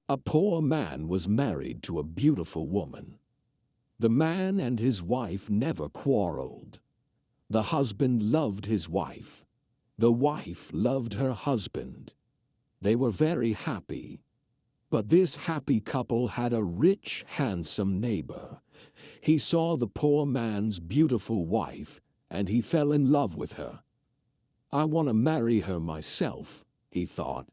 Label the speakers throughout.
Speaker 1: A poor man was married to a beautiful woman. The man and his wife never quarreled. The husband loved his wife. The wife loved her husband. They were very happy. But this happy couple had a rich, handsome neighbor. He saw the poor man's beautiful wife, and he fell in love with her. "I want to marry her myself," he thought.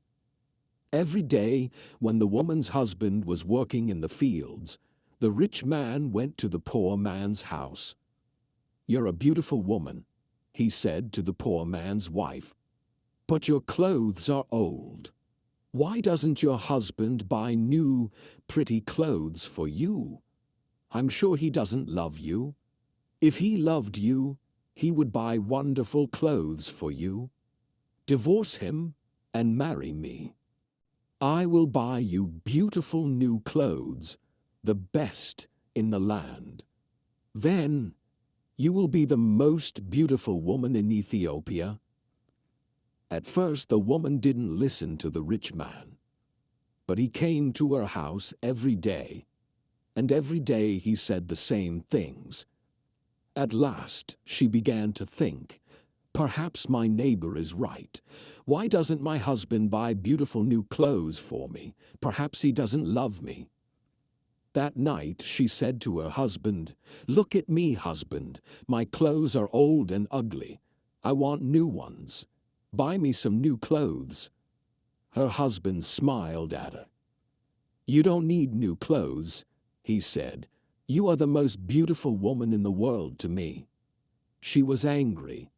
Speaker 1: Every day, when the woman's husband was working in the fields, the rich man went to the poor man's house. "You're a beautiful woman," he said to the poor man's wife, "but your clothes are old. Why doesn't your husband buy new, pretty clothes for you? I'm sure he doesn't love you. If he loved you, he would buy wonderful clothes for you. Divorce him and marry me. I will buy you beautiful new clothes, the best in the land. Then you will be the most beautiful woman in Ethiopia." At first the woman didn't listen to the rich man, but he came to her house every day, and every day he said the same things. At last she began to think, "Perhaps my neighbor is right. Why doesn't my husband buy beautiful new clothes for me? Perhaps he doesn't love me." That night she said to her husband, "Look at me, husband. My clothes are old and ugly. I want new ones. Buy me some new clothes." Her husband smiled at her. "You don't need new clothes," he said. "You are the most beautiful woman in the world to me." She was angry.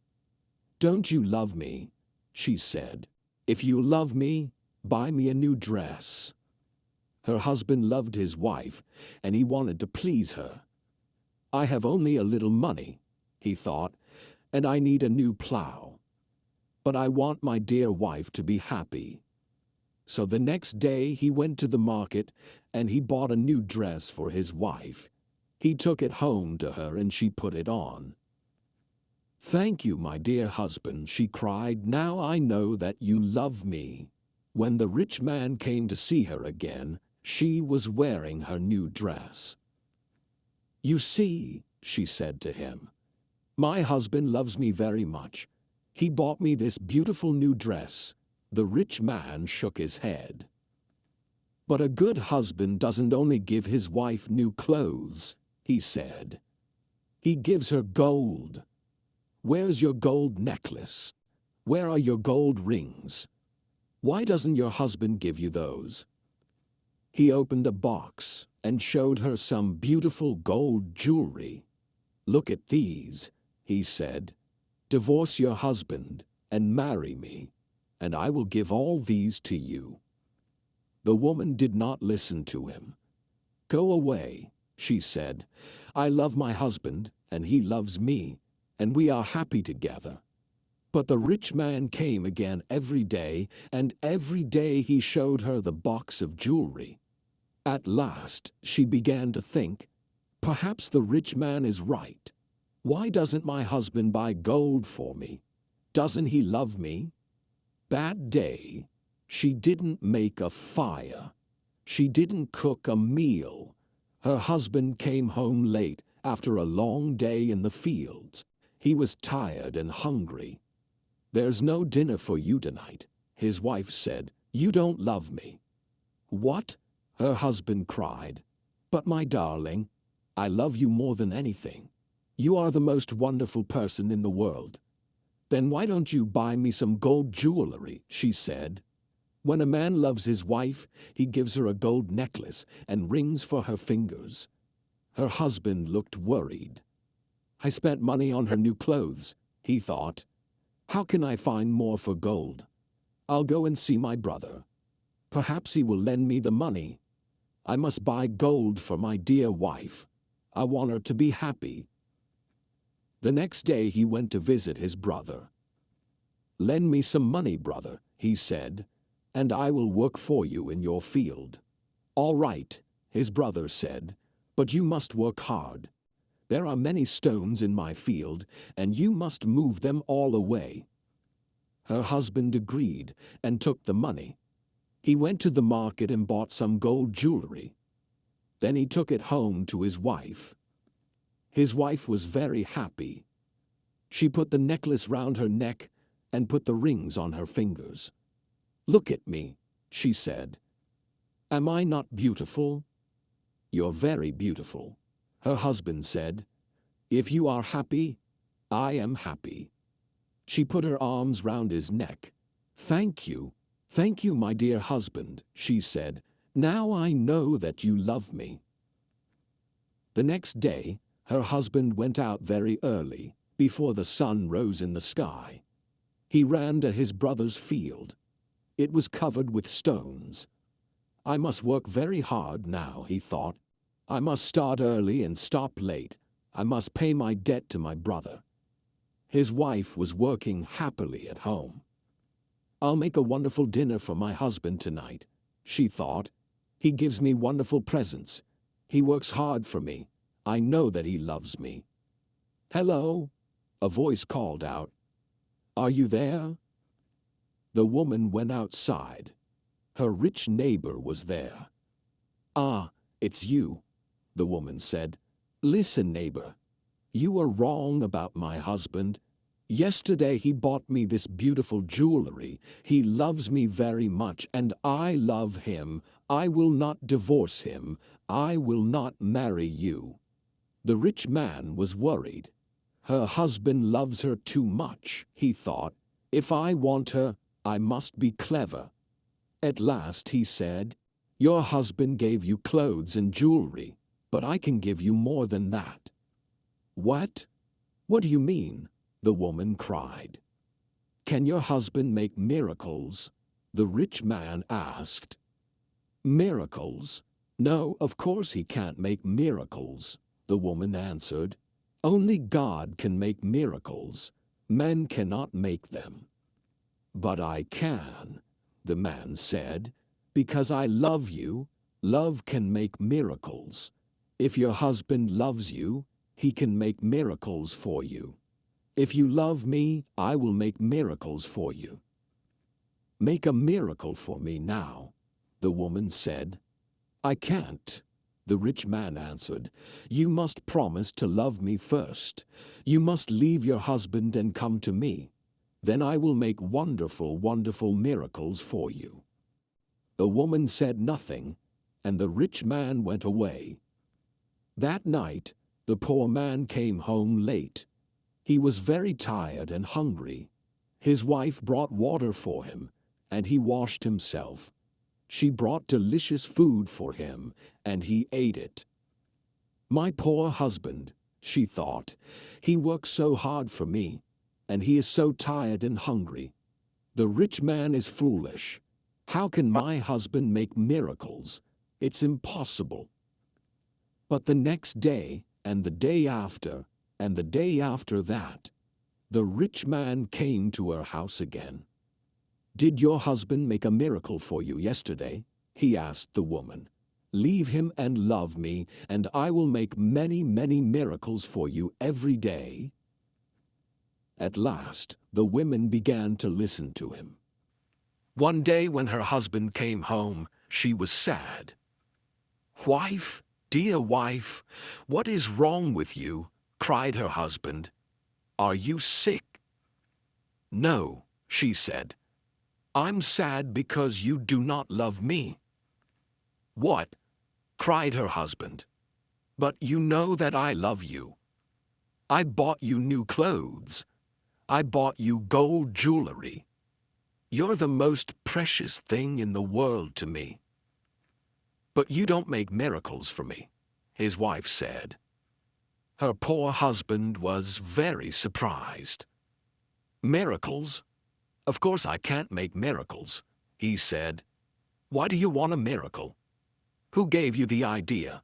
Speaker 1: "Don't you love me?" she said. "If you love me, buy me a new dress." Her husband loved his wife, and he wanted to please her. "I have only a little money," he thought, "and I need a new plow. But I want my dear wife to be happy." So the next day he went to the market and he bought a new dress for his wife. He took it home to her and she put it on. "Thank you, my dear husband," she cried. "Now I know that you love me." When the rich man came to see her again, she was wearing her new dress. "You see," she said to him, "my husband loves me very much. He bought me this beautiful new dress." The rich man shook his head. "But a good husband doesn't only give his wife new clothes," he said. "He gives her gold. Where's your gold necklace? Where are your gold rings? Why doesn't your husband give you those?" He opened a box and showed her some beautiful gold jewelry. "Look at these," he said. "Divorce your husband and marry me, and I will give all these to you." The woman did not listen to him. "Go away," she said. "I love my husband, and he loves me, and we are happy together." But the rich man came again every day, and every day he showed her the box of jewelry. At last she began to think, "Perhaps the rich man is right. Why doesn't my husband buy gold for me? Doesn't he love me?" That day, she didn't make a fire. She didn't cook a meal. Her husband came home late after a long day in the fields. He was tired and hungry. "There's no dinner for you tonight," his wife said. "You don't love me." "What?" her husband cried. "But my darling, I love you more than anything. You are the most wonderful person in the world." "Then why don't you buy me some gold jewelry?" she said. When a man loves his wife, he gives her a gold necklace and rings for her fingers. Her husband looked worried. "I spent money on her new clothes," he thought. "How can I find more for gold? I'll go and see my brother. Perhaps he will lend me the money. I must buy gold for my dear wife. I want her to be happy." The next day he went to visit his brother. "Lend me some money, brother," he said, "and I will work for you in your field." "All right," his brother said, "but you must work hard. There are many stones in my field, and you must move them all away." Her husband agreed and took the money. He went to the market and bought some gold jewelry. Then he took it home to his wife. His wife was very happy. She put the necklace round her neck and put the rings on her fingers. "Look at me," she said. "Am I not beautiful?" "You're very beautiful," her husband said. "If you are happy, I am happy." She put her arms round his neck. Thank you, my dear husband," she said. "Now I know that you love me." The next day, her husband went out very early, before the sun rose in the sky. He ran to his brother's field. It was covered with stones. "I must work very hard now," he thought. "I must start early and stop late. I must pay my debt to my brother." His wife was working happily at home. "I'll make a wonderful dinner for my husband tonight," she thought. "He gives me wonderful presents. He works hard for me. I know that he loves me." "Hello," a voice called out. "Are you there?" The woman went outside. Her rich neighbor was there. "Ah, it's you," the woman said. "Listen, neighbor, you are wrong about my husband. Yesterday he bought me this beautiful jewelry. He loves me very much, and I love him. I will not divorce him. I will not marry you." The rich man was worried. Her husband loves her too much, he thought. If I want her, I must be clever. At last he said, "Your husband gave you clothes and jewelry, but I can give you more than that." "What? What do you mean?" the woman cried. "Can your husband make miracles?" the rich man asked. "Miracles? No, of course he can't make miracles," the woman answered. "Only God can make miracles. Men cannot make them." "But I can," the man said, "because I love you. Love can make miracles. If your husband loves you, he can make miracles for you. If you love me, I will make miracles for you." "Make a miracle for me now," the woman said. "I can't," the rich man answered. "You must promise to love me first. You must leave your husband and come to me. Then I will make wonderful, wonderful miracles for you." The woman said nothing, and the rich man went away. That night, the poor man came home late. He was very tired and hungry. His wife brought water for him, and he washed himself. She brought delicious food for him, and he ate it. "My poor husband," she thought. "He works so hard for me, and he is so tired and hungry. The rich man is foolish. How can my husband make miracles? It's impossible." But the next day, and the day after, and the day after that, the rich man came to her house again. "Did your husband make a miracle for you yesterday?" he asked the woman. "Leave him and love me, and I will make many, many miracles for you every day." At last, the women began to listen to him. One day when her husband came home, she was sad. "Wife, dear wife, what is wrong with you?" cried her husband. "Are you sick?" "No," she said. "I'm sad because you do not love me." "What?" cried her husband. "But you know that I love you. I bought you new clothes. I bought you gold jewelry. You're the most precious thing in the world to me." "But you don't make miracles for me," his wife said. Her poor husband was very surprised. "Miracles? Of course I can't make miracles," he said. "Why do you want a miracle? Who gave you the idea?"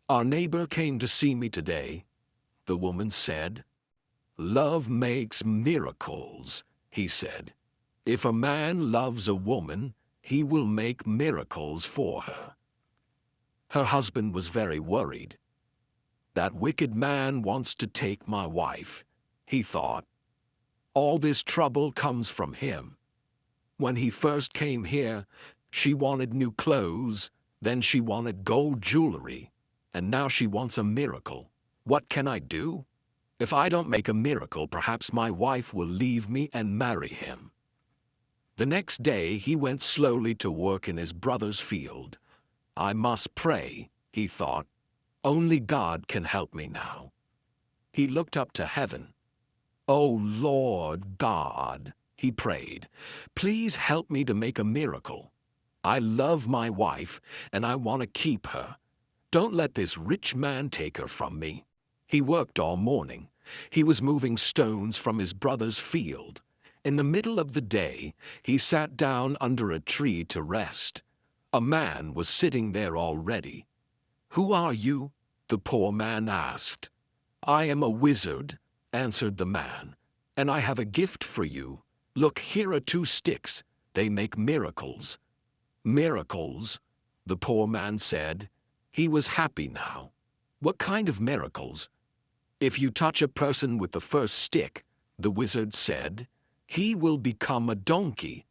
Speaker 1: "Our neighbor came to see me today," the woman said. "Love makes miracles," he said. "If a man loves a woman, he will make miracles for her." Her husband was very worried. "That wicked man wants to take my wife," he thought. "All this trouble comes from him. When he first came here, she wanted new clothes, then she wanted gold jewelry, and now she wants a miracle. What can I do? If I don't make a miracle, perhaps my wife will leave me and marry him." The next day he went slowly to work in his brother's field. "I must pray," he thought. "Only God can help me now." He looked up to heaven. "Oh Lord God," he prayed, "please help me to make a miracle. I love my wife and I want to keep her. Don't let this rich man take her from me." He worked all morning. He was moving stones from his brother's field. In the middle of the day, he sat down under a tree to rest. A man was sitting there already. "Who are you?" the poor man asked. "I am a wizard," answered the man, "and I have a gift for you. Look, here are 2 sticks. They make miracles." "Miracles?" the poor man said. He was happy now. "What kind of miracles?" "If you touch a person with the first stick," the wizard said, "he will become a donkey."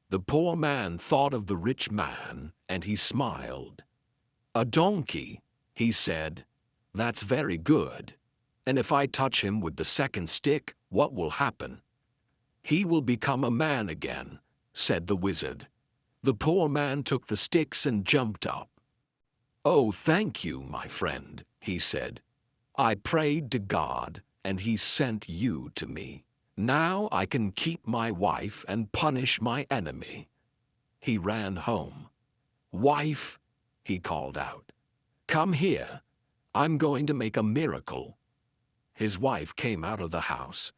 Speaker 1: The poor man thought of the rich man, and he smiled. "A donkey," he said. "That's very good. And if I touch him with the second stick, what will happen?" "He will become a man again," said the wizard. The poor man took the sticks and jumped up. "Oh, thank you, my friend," he said. "I prayed to God, and He sent you to me. Now I can keep my wife and punish my enemy." He ran home. "Wife," he called out, "come here. I'm going to make a miracle." His wife came out of the house.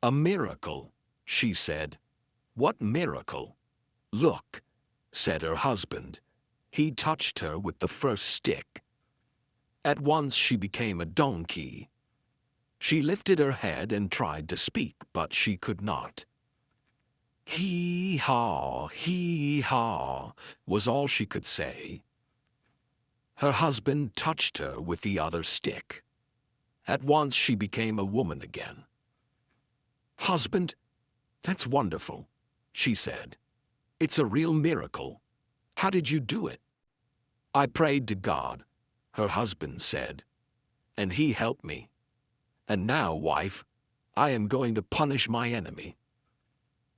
Speaker 1: "A miracle," she said. "What miracle?" "Look," said her husband. He touched her with the first stick. At once she became a donkey. She lifted her head and tried to speak, but she could not. "Hee-haw, hee-haw," was all she could say. Her husband touched her with the other stick. At once she became a woman again. "Husband, that's wonderful," she said. "It's a real miracle. How did you do it?" "I prayed to God," her husband said, "and He helped me. And now, wife, I am going to punish my enemy."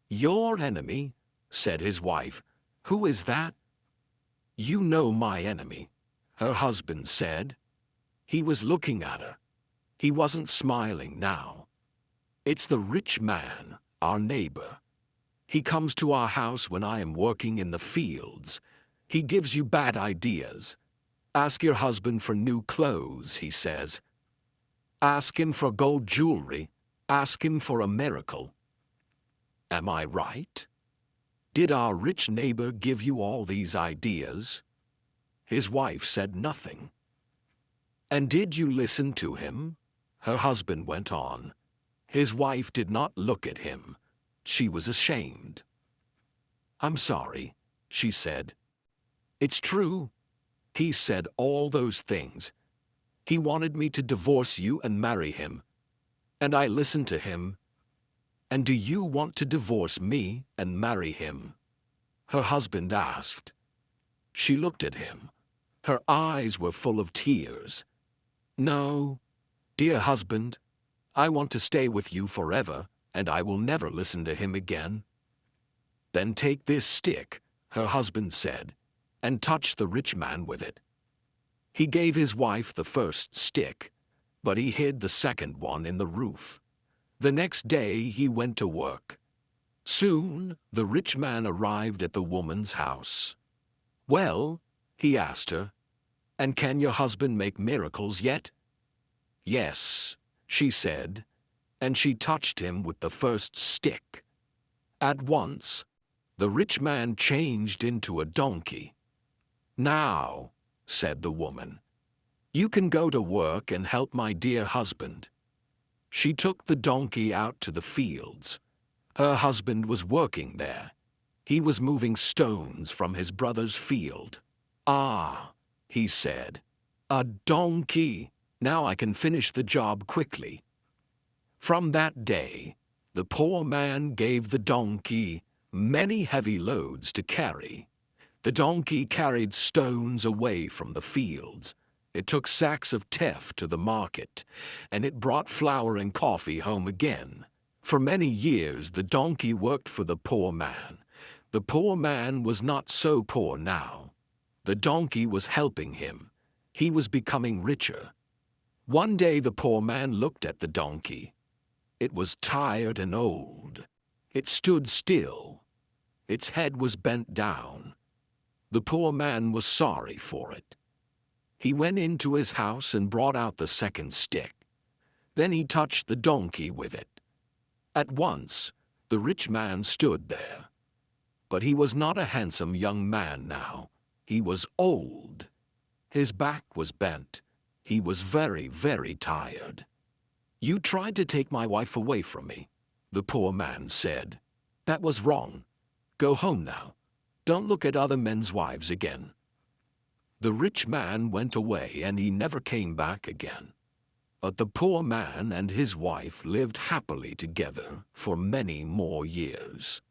Speaker 1: "Your enemy?" said his wife. "Who is that?" "You know my enemy," her husband said. He was looking at her. He wasn't smiling now. "It's the rich man, our neighbor. He comes to our house when I am working in the fields. He gives you bad ideas. Ask your husband for new clothes, he says. Ask him for gold jewelry. Ask him for a miracle. Am I right? Did our rich neighbor give you all these ideas?" His wife said nothing. "And did you listen to him?" her husband went on. His wife did not look at him. She was ashamed. "I'm sorry," she said. "It's true. He said all those things. He wanted me to divorce you and marry him. And I listened to him. And do you want to divorce me and marry him?" her husband asked. She looked at him. Her eyes were full of tears. "No, dear husband, I want to stay with you forever, and I will never listen to him again." "Then take this stick," her husband said, "and touch the rich man with it." He gave his wife the first stick, but he hid the second one in the roof. The next day he went to work. Soon the rich man arrived at the woman's house. "Well," he asked her, "and can your husband make miracles yet?" "Yes," she said, and she touched him with the first stick. At once, the rich man changed into a donkey. "Now," said the woman, "you can go to work and help my dear husband." She took the donkey out to the fields. Her husband was working there. He was moving stones from his brother's field. "Ah," he said, "a donkey. Now I can finish the job quickly." From that day, the poor man gave the donkey many heavy loads to carry. The donkey carried stones away from the fields. It took sacks of teff to the market, and it brought flour and coffee home again. For many years the donkey worked for the poor man. The poor man was not so poor now. The donkey was helping him. He was becoming richer. One day the poor man looked at the donkey. It was tired and old. It stood still. Its head was bent down. The poor man was sorry for it. He went into his house and brought out the second stick. Then he touched the donkey with it. At once, the rich man stood there. But he was not a handsome young man now. He was old. His back was bent. He was very, very tired. "You tried to take my wife away from me," the poor man said. "That was wrong. Go home now. Don't look at other men's wives again." The rich man went away and he never came back again. But the poor man and his wife lived happily together for many more years.